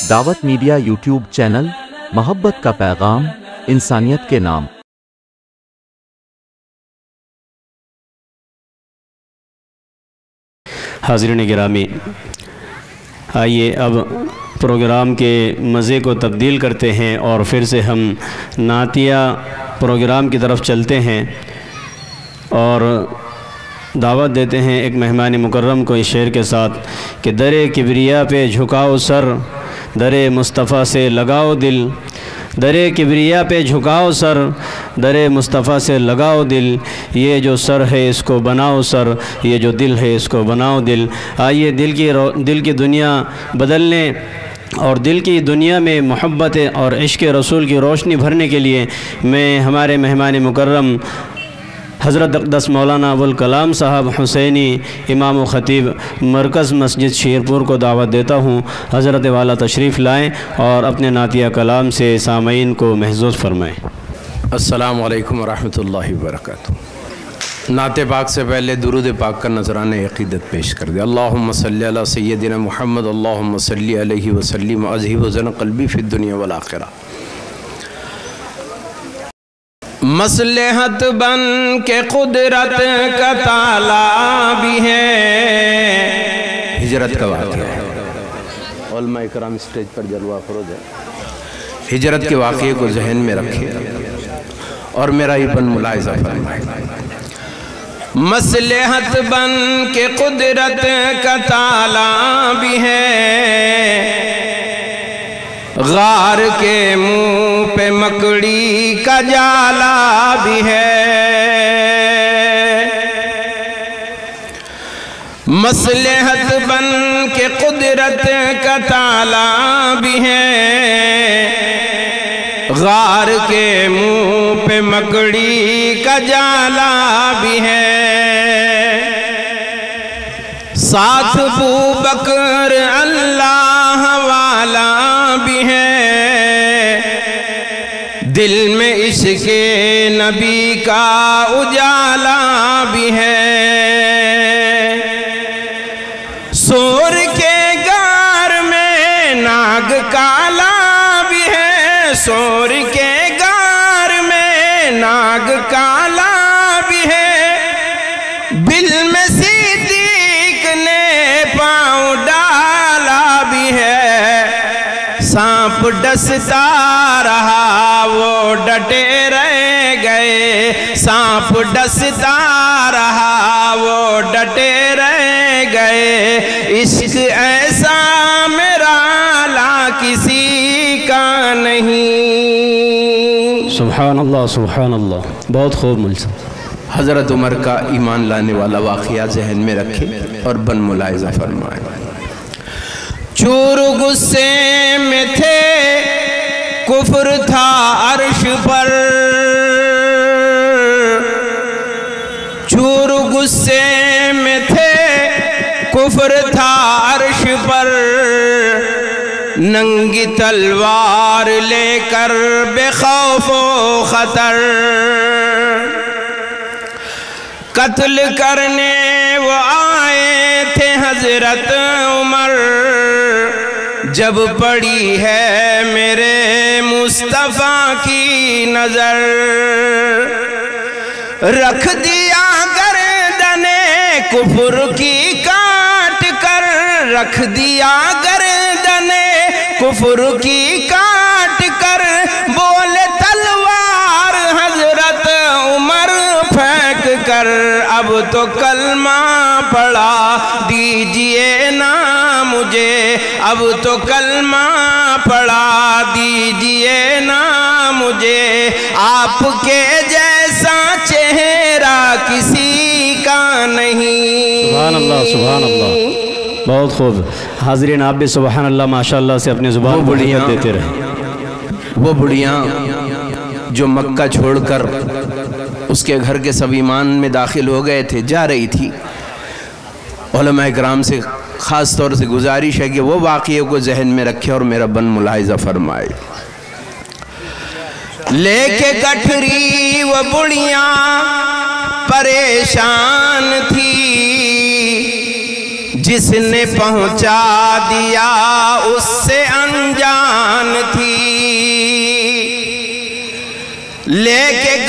دعوت media YouTube channel, محبت کا پیغام، انسانیت کے نام۔ حاضرین گرامی، آئیے اب پروگرام کے مزے کو تبدیل کرتے ہیں اور پھر سے ہم نعتیہ پروگرام کی طرف چلتے ہیں اور دعوت دیتے ہیں ایک مہمان مکرم کو اس شعر کے ساتھ کہ در کبریا پہ جھکاؤ سر، در مصطفیٰ سے لگاؤ دل، در کبریا پہ جھکاؤ سر، در مصطفیٰ سے لگاؤ دل، یہ جو سر ہے اس کو بناؤ سر، یہ جو دل ہے اس کو بناؤ دل۔ آئیے دل کی دنیا بدلنے اور دل کی دنیا میں محبت اور عشق رسول کی روشنی بھرنے کے لیے میں ہمارے مہمان مکرم حضرت اقدس مولانا ابوالکلام صاحب حسینی امام و خطیب مرکز مسجد شیرپور کو دعوت دیتا ہوں۔ حضرت والا تشریف لائیں اور اپنے نعتیہ کلام سے سامعین کو محظوظ فرمائیں۔ السلام علیکم ورحمۃ اللہ وبرکاتہ۔ نعت پاک سے پہلے درود پاک کا نذرانہ عقیدت پیش کر دیں۔ اللہم صلی علی سیدنا محمد، اللہم صلی علیہ وسلم، اذہب حزن قلبی فی الدنیا والآخرہ۔ مصلحت بن کے قدرت کا تالا بھی ہے، ہجرت کا واقعہ ہے۔ علماء اکرام اسٹیج پر جلوہ افروز ہے۔ ہجرت کے واقعے کو ذہن میں رکھیں اور میرا یہ بن ملاحظہ فرمائیں۔ مصلحت بن کے قدرت کا تالا بھی ہے، غار کے منہ پہ مکڑی کا جالا بھی ہے۔ مصلحت بن کے قدرت کا تالا بھی ہے، غار کے منہ پہ مکڑی کا جالا بھی ہے۔ ساتھ ابوبکر اللہ والا بھی ہے، دل میں عشق نبی کا اجالا بھی ہے۔ سور کے غار میں ناگ کالا بھی ہے، سور کے غار میں ناگ کالا بھی ہے۔ بل میں صدیق نے پاؤں ڈالا بھی ہے، سانپ ڈستا رہا وہ ڈٹے رہ گئے، سانپ ڈستا رہا وہ ڈٹے رہ گئے۔ عشق ایسا میرا لا کسی کا نہیں۔ سبحان اللہ سبحان اللہ، بہت خوب ملزم۔ حضرت عمر کا ایمان لانے والا واقعہ ذہن میں رکھیں اور بن ملاحظہ فرمائیں۔ چور غصے میں تھے، کفر تھا عرش پر، چور غصے میں تھے، کفر تھا عرش پر، ننگی تلوار لے کر بے خوف و خطر، قتل کرنے وہ آئے تھے حضرت عمر، جب پڑی ہے میرے مصطفیٰ کی نظر، رکھ دیا گردن کفر کی کاٹ کر، رکھ دیا گردن کفر کی کاٹ کر، بولے تلوار حضرت عمر پھینک کر، اب تو کلمہ پڑھا دیجئے نا مجھے، اب تو کلمہ پڑھا دیجئے نا مجھے، آپ کے جیسا چہرہ کسی کا نہیں۔ سبحان اللہ سبحان اللہ، بہت خوب۔ حاضرین آپ بھی سبحان اللہ ماشاءاللہ سے اپنی زبان کو حیت دیتے رہے۔ وہ بڑیاں جو مکہ چھوڑ کر اس کے گھر کے سب ایمان میں داخل ہو گئے تھے، جا رہی تھی، علماء اکرام سے خاص طور سے گزارش ہے کہ وہ واقعے کو ذہن میں رکھے اور میرا بن ملاحظہ فرمائے۔ لے کے کٹھری وہ بڑیاں پریشان تھی، جس نے پہنچا دیا اس سے انجام